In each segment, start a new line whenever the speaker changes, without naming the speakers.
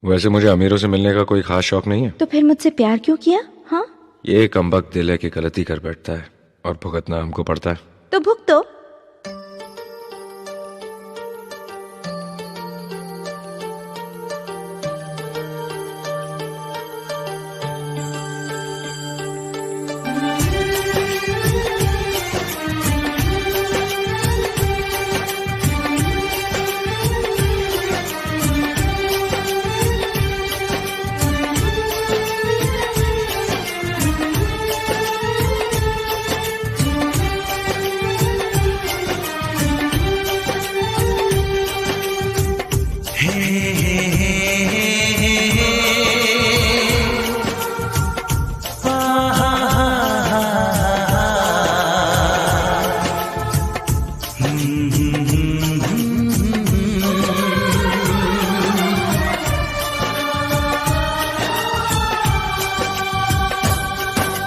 वैसे मुझे अमीरों से मिलने का कोई खास शौक नहीं है।
तो फिर मुझसे प्यार क्यों किया? हाँ,
ये कमबख्त दिल है कि गलती कर बैठता है और भुगतना हमको पड़ता है।
तो भुगतो।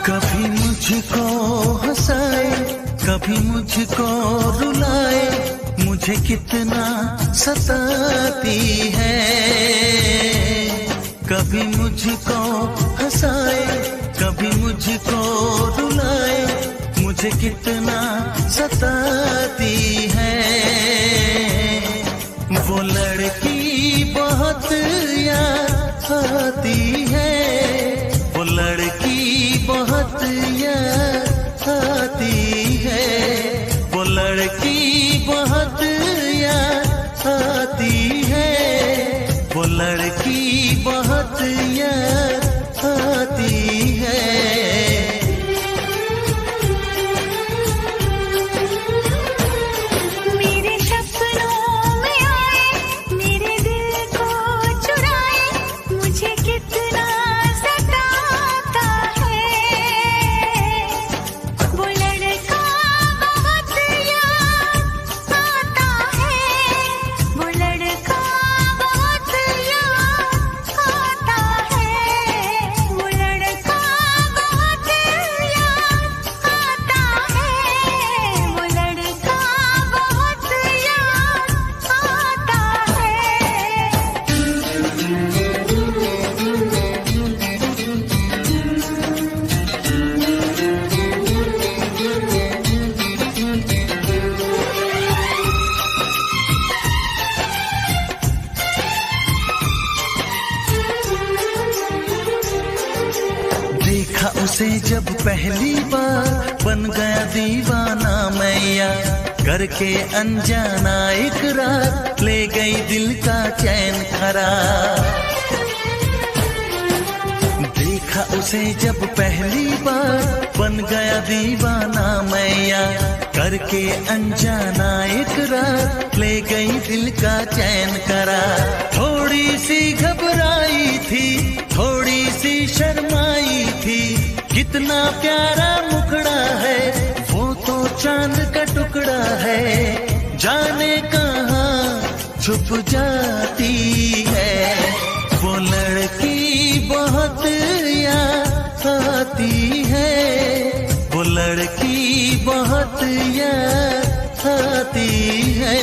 कभी मुझको हंसाए, कभी मुझको रुलाए, मुझे कितना सताती है। कभी मुझको हंसाए, कभी मुझको रुलाए, मुझे कितना सताती है। वो लड़की बहुत याद आती है, वो लड़की बहुत याद आती है, वो लड़की बहुत याद आती है, वो लड़की बहुत याद आती है।
मेरे सपनों में आए, मेरे दिल को चुराए, मुझे कितना सताता है। वो लड़का बहुत याद आता है, वो लड़का बहुत याद आता है, वो लड़का बहुत याद आता है, वो लड़का बहुत याद आता
देखा उसे जब पहली बार, बन गया दीवाना मैया, करके अनजाना इकरार, ले गई दिल का चैन करार। देखा उसे जब पहली बार, बन गया दीवाना मैया, करके अनजाना इकरार, ले गई दिल का चैन करार। थोड़ी सी घबराई थी, थोड़ी सी शर्माई थी, कितना प्यारा मुखड़ा है, वो तो चांद का टुकड़ा है, जाने कहाँ छुप जाती है। वो लड़की बहुत याद आती है, वो लड़की बहुत याद आती है,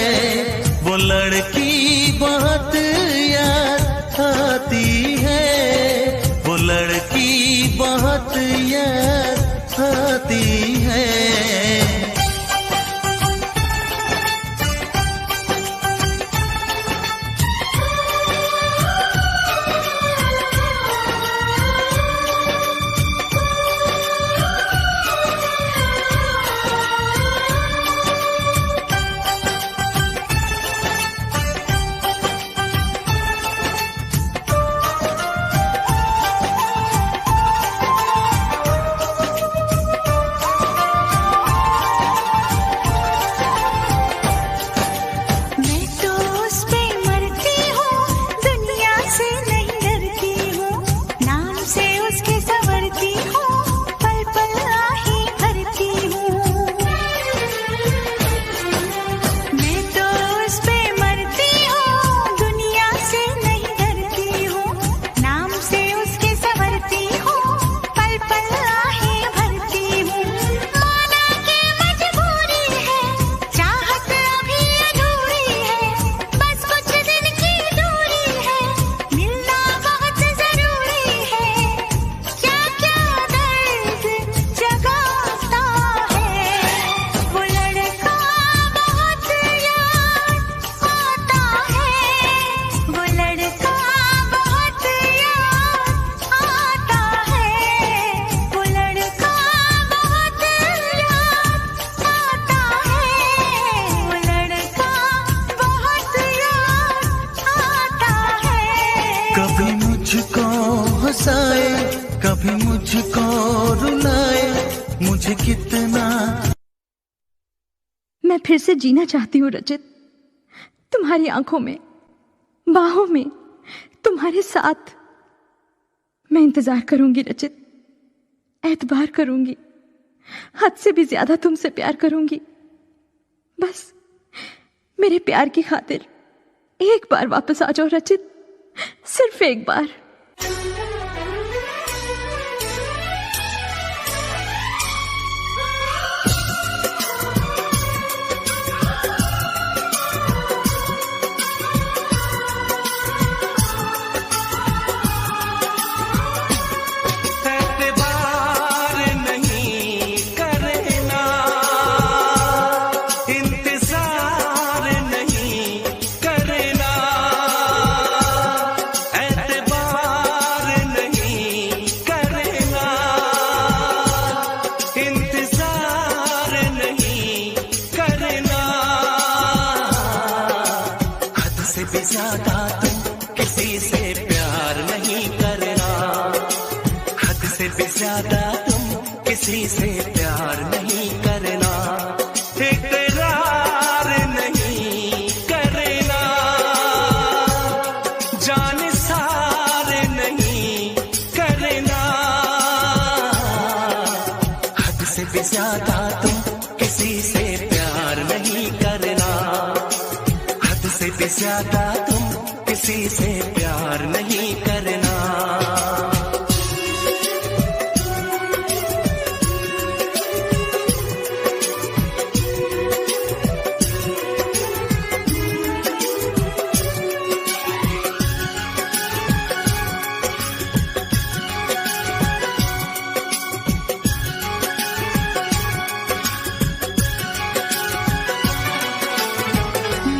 वो लड़की बहुत याद आती है, वो लड़की बहुत याद आती है। हंसाए, कभी मुझको रुलाए, मुझे कितना।
मैं फिर से जीना चाहती हूँ रचित, तुम्हारी आंखों में, बाहों में, तुम्हारे साथ। मैं इंतजार करूंगी रचित, एतबार करूंगी, हद से भी ज्यादा तुमसे प्यार करूंगी। बस मेरे प्यार की खातिर एक बार वापस आ जाओ रचित, सिर्फ एक बार।
किसी से प्यार नहीं करना, इकरार नहीं करना, जान सार नहीं करना। हद से भी ज्यादा तुम किसी से प्यार नहीं करना, हद से भी ज्यादा तुम किसी से प्यार नहीं करना।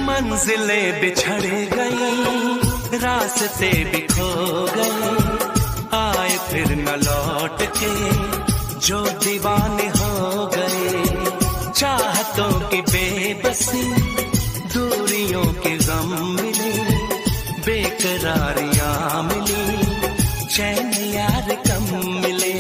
मंजिलें बिछड़ गई, रास्ते भी खो गए, आए फिर न लौट के जो दीवाने हो गए। चाहतों की बेबसी, दूरियों के गम मिले, बेकरारियां मिली, चैन यार कम मिले।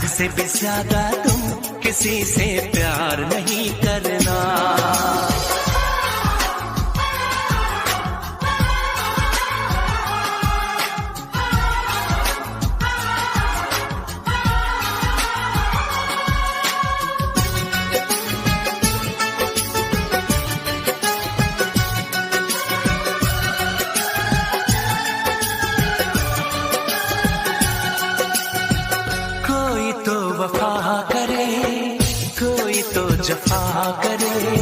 से भी ज्यादा तुम किसी से प्यार नहीं करना। जफा करे,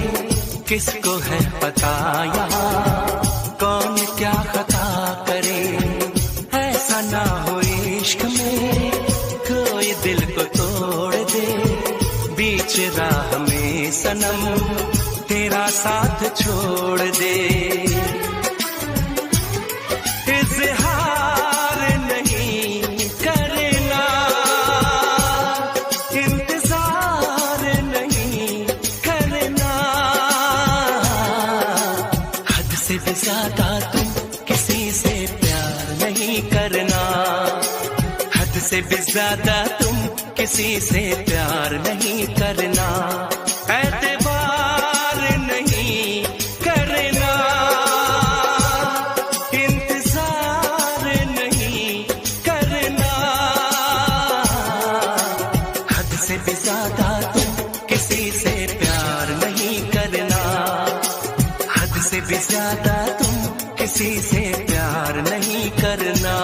किसको है पता यहाँ कौन क्या खता करे। ऐसा ना हो इश्क में कोई दिल को तोड़ दे, बीच राह में सनम तेरा साथ छोड़ दे। इज़हार नहीं करना, इंतजार नहीं करना, हद से भी ज्यादा तुम किसी से प्यार नहीं करना, हद से भी ज्यादा तुम किसी से प्यार नहीं करना। एतबार नहीं करना, इंतजार नहीं करना, हद से भी ज्यादा तुम किसी से प्यार नहीं करना, हद से भी ज्यादा तुम किसी से प्यार नहीं करना।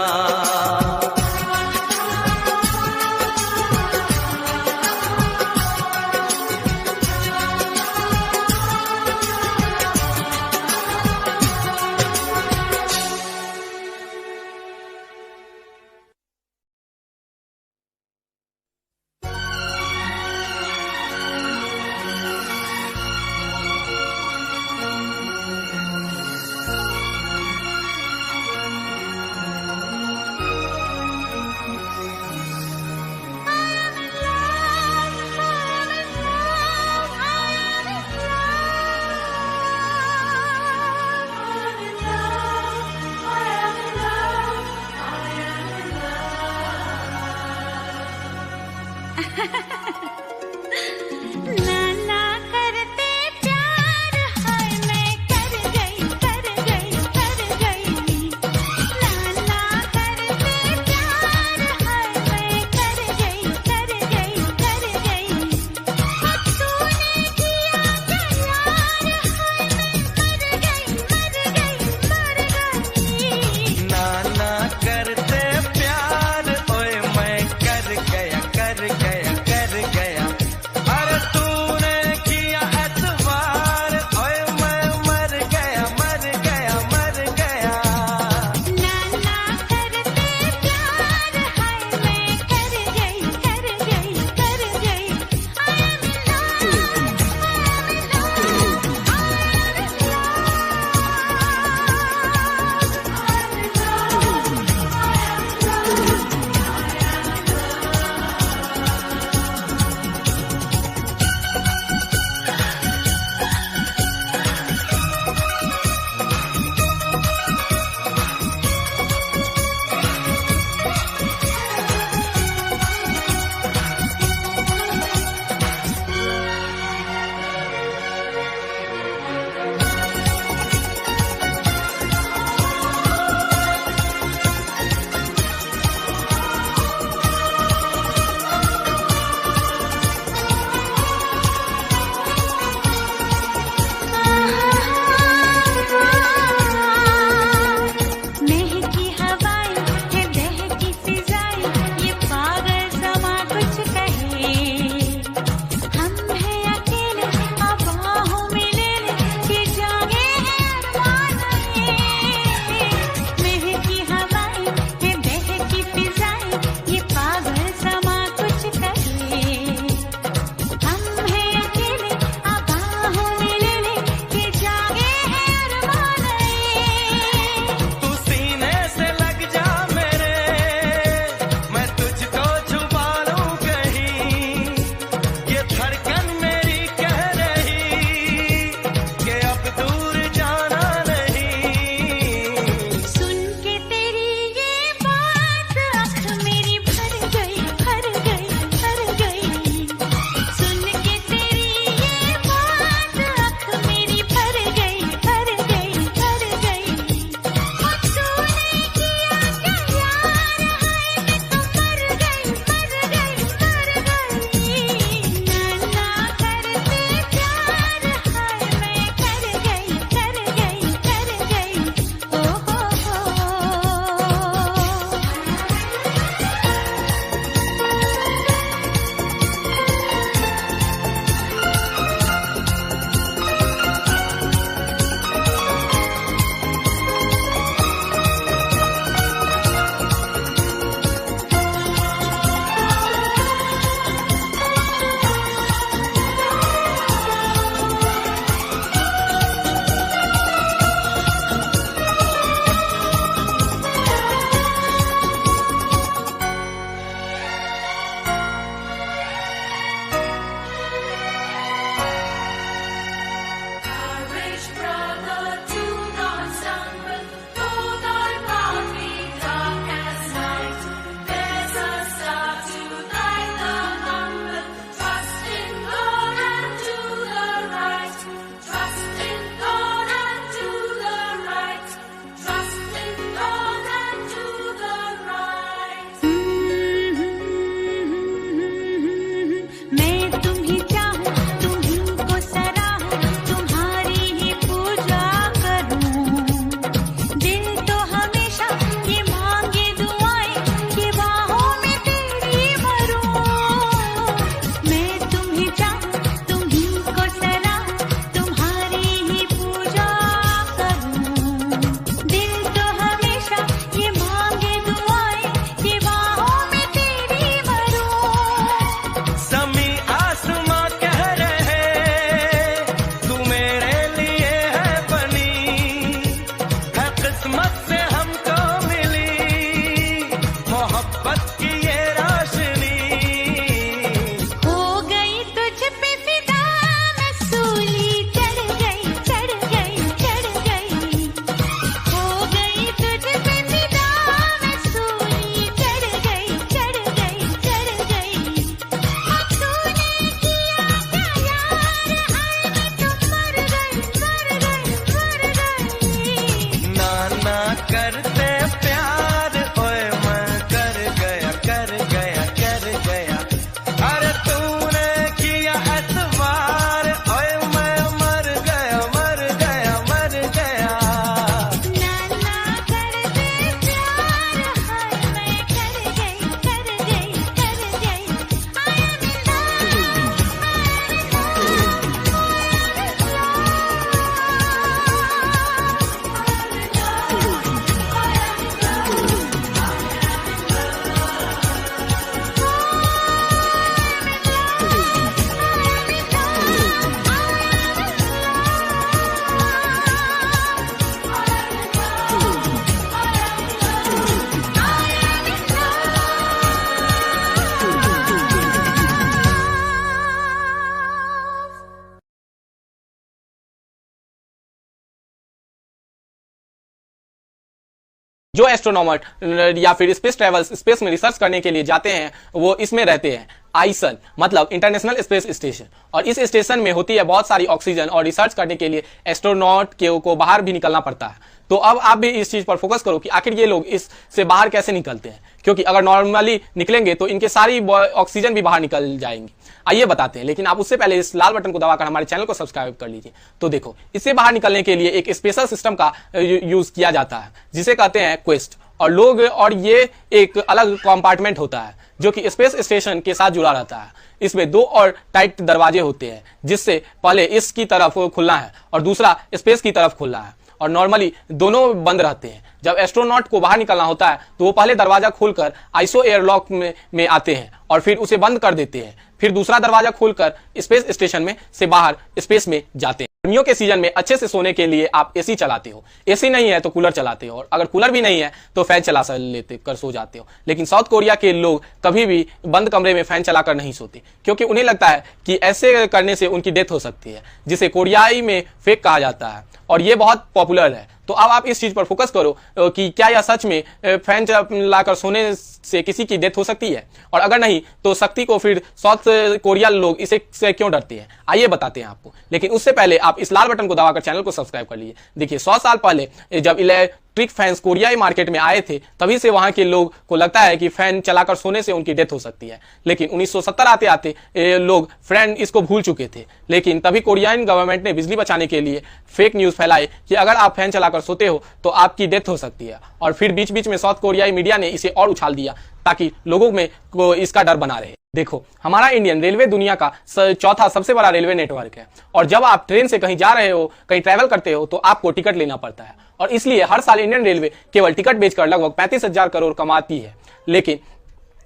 जो एस्ट्रोनॉमर या फिर स्पेस ट्रेवल स्पेस में रिसर्च करने के लिए जाते हैं वो इसमें रहते हैं आईसन, मतलब इंटरनेशनल स्पेस स्टेशन। और इस स्टेशन में होती है बहुत सारी ऑक्सीजन, और रिसर्च करने के लिए एस्ट्रोनॉट को बाहर भी निकलना पड़ता है। तो अब आप भी इस चीज पर फोकस करो कि आखिर ये लोग इससे बाहर कैसे निकलते हैं, क्योंकि अगर नॉर्मली निकलेंगे तो इनके सारी ऑक्सीजन भी बाहर निकल जाएंगी। आइए बताते हैं, लेकिन आप उससे पहले इस लाल बटन को दबाकर हमारे चैनल को सब्सक्राइब कर लीजिए। तो देखो, इससे बाहर निकलने के लिए एक स्पेशल सिस्टम का यूज किया जाता है जिसे कहते हैं क्वेस्ट। और ये एक अलग कंपार्टमेंट होता है जो कि स्पेस स्टेशन के साथ जुड़ा रहता है। इसमें 2 और टाइट दरवाजे होते हैं, जिससे पहले इसकी तरफ खुलना है और दूसरा स्पेस की तरफ खुलना है, और नॉर्मली दोनों बंद रहते हैं। जब एस्ट्रोनॉट को बाहर निकलना होता है तो वो पहले दरवाजा खोलकर आइसो एयरलॉक में आते हैं और फिर उसे बंद कर देते हैं। फिर दूसरा दरवाजा खोलकर स्पेस स्टेशन में से बाहर स्पेस में जाते हैं। गर्मियों के सीजन में अच्छे से सोने के लिए आप एसी चलाते हो, एसी नहीं है तो कूलर चलाते हो, और अगर कूलर भी नहीं है तो फैन चला लेते कर सो जाते हो। लेकिन साउथ कोरिया के लोग कभी भी बंद कमरे में फैन चलाकर नहीं सोते, क्योंकि उन्हें लगता है कि ऐसे करने से उनकी डेथ हो सकती है, जिसे कोरियाई में फेक कहा जाता है, और ये बहुत पॉपुलर है। तो अब आप इस चीज पर फोकस करो कि क्या यह सच में फैन चलाकर सोने से किसी की डेथ हो सकती है, और अगर नहीं तो शक्ति को फिर साउथ कोरिया लोग इसे से क्यों डरते हैं, आइए बताते हैं आपको। लेकिन उससे पहले आप इस लाल बटन को दबाकर चैनल को सब्सक्राइब कर लीजिए। देखिए, 100 साल पहले जब इलेक्ट्रिक फैंस कोरियाई मार्केट में आए थे, तभी से वहां के लोग को लगता है कि फैन चलाकर सोने से उनकी डेथ हो सकती है। लेकिन 1970 आते आते लोग फैन इसको भूल चुके थे। लेकिन तभी कोरियान गवर्नमेंट ने बिजली बचाने के लिए फेक न्यूज फैलाए कि अगर आप फैन चलाकर सोते हो तो आपकी डेथ हो सकती है, और फिर बीच बीच में साउथ कोरियाई मीडिया ने इसे और उछाल दिया ताकि लोगों में को इसका डर बना रहे। देखो, हमारा इंडियन रेलवे दुनिया का चौथा सबसे बड़ा रेलवे नेटवर्क है, और जब आप ट्रेन से कहीं जा रहे हो, कहीं ट्रैवल करते हो, तो आपको टिकट लेना पड़ता है, और इसलिए हर साल इंडियन रेलवे केवल टिकट बेचकर लगभग 35,000 करोड़ कमाती है। लेकिन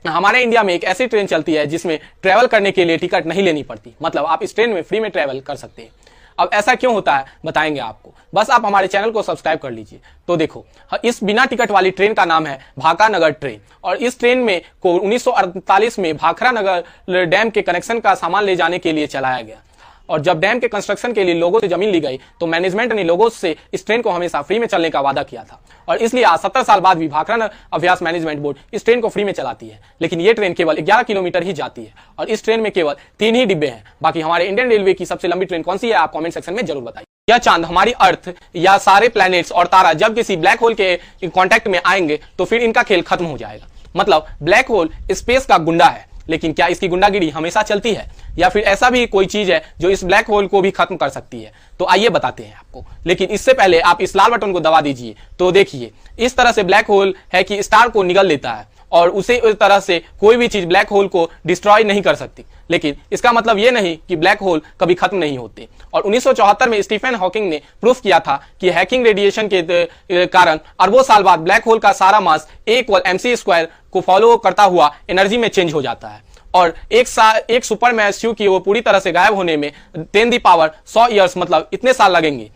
हमारे इंडिया में एक ऐसी ट्रेन चलती है जिसमें ट्रैवल करने के लिए टिकट नहीं लेनी पड़ती, मतलब आप इस ट्रेन में फ्री में ट्रैवल कर सकते हैं। अब ऐसा क्यों होता है बताएंगे आपको, बस आप हमारे चैनल को सब्सक्राइब कर लीजिए। तो देखो, इस बिना टिकट वाली ट्रेन का नाम है भाखानगर ट्रेन, और इस ट्रेन में को 1948 में भाखरा नगर डैम के कनेक्शन का सामान ले जाने के लिए चलाया गया। और जब डैम के कंस्ट्रक्शन के लिए लोगों से जमीन ली गई तो मैनेजमेंट ने लोगों से इस ट्रेन को हमेशा फ्री में चलने का वादा किया था, और इसलिए आज 70 साल बाद भी भाखरा अभ्यास मैनेजमेंट बोर्ड इस ट्रेन को फ्री में चलाती है। लेकिन ये ट्रेन केवल 11 किलोमीटर ही जाती है, और इस ट्रेन में केवल 3 ही डिब्बे हैं। बाकी हमारे इंडियन रेलवे की सबसे लंबी ट्रेन कौन सी है, आप कमेंट सेक्शन में जरूर बताइए। यह चांद, हमारी अर्थ या सारे प्लैनेट्स और तारा जब किसी ब्लैक होल के कांटेक्ट में आएंगे तो फिर इनका खेल खत्म हो जाएगा। मतलब ब्लैक होल स्पेस का गुंडा है, लेकिन क्या इसकी गुंडागिरी हमेशा चलती है, या फिर ऐसा भी कोई चीज है जो इस ब्लैक होल को भी खत्म कर सकती है? तो आइए बताते हैं आपको। लेकिन इससे पहले आप इस लाल बटन को दबा दीजिए। तो देखिए, इस तरह से ब्लैक होल है कि स्टार को निगल लेता है, और उसे इस तरह से कोई भी चीज ब्लैक होल को डिस्ट्रॉय नहीं कर सकती। लेकिन इसका मतलब यह नहीं कि ब्लैक होल कभी खत्म नहीं होते। और 1974 में स्टीफन हॉकिंग ने प्रूफ किया था कि हैकिंग रेडिएशन के कारण अरबों साल बाद ब्लैक होल का सारा मास A=mc² को फॉलो करता हुआ एनर्जी में चेंज हो जाता है, और एक सुपर मैसिव की वो पूरी तरह से गायब होने में 10⁻100 ईयर्स, मतलब इतने साल लगेंगे।